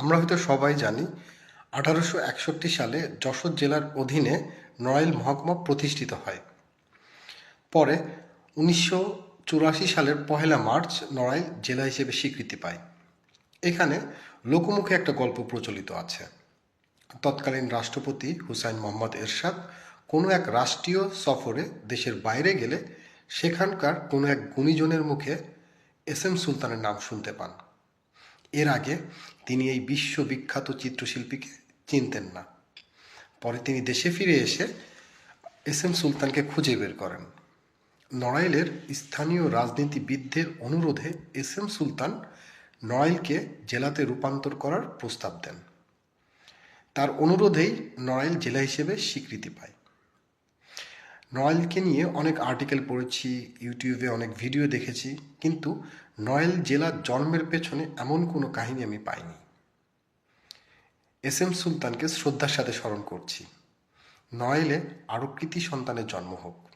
আমরা হয়তো সবাই জানি 1861 সালে যশোর জেলার অধীনে নড়াইল মহকুমা প্রতিষ্ঠিত হয়। পরে 1984 সালের 1 মার্চ নড়াইল জেলা হিসেবে স্বীকৃতি পায়। এখানে লোকমুখে একটা গল্প প্রচলিত আছে। তৎকালীন রাষ্ট্রপতি হুসাইন মোহাম্মদ এরশাদ কোনো এক রাষ্ট্রীয় সফরে দেশের বাইরে গেলে সেখানকার কোনো এক গুণীজনের মুখে এস এম সুলতানের নাম শুনতে পান। এর আগে তিনি এই বিশ্ববিখ্যাত চিত্রশিল্পীকে চিনতেন না। পরে তিনি দেশে ফিরে এসে এস এম সুলতানকে খুঁজে বের করেন। নড়াইলের স্থানীয় রাজনীতিবিদদের অনুরোধে এস এম সুলতান নড়াইলকে জেলাতে রূপান্তর করার প্রস্তাব দেন। তার অনুরোধেই নড়াইল জেলা হিসেবে স্বীকৃতি পায়। নড়াইলকে নিয়ে অনেক আর্টিকেল পড়েছি, ইউটিউবে অনেক ভিডিও দেখেছি, কিন্তু নড়াইল জেলার জন্মের পেছনে এমন কোনো কাহিনী আমি পাইনি। এস এম সুলতানকে শ্রদ্ধার সাথে স্মরণ করছি। নড়াইলে আরও কৃতি সন্তানের জন্ম হোক।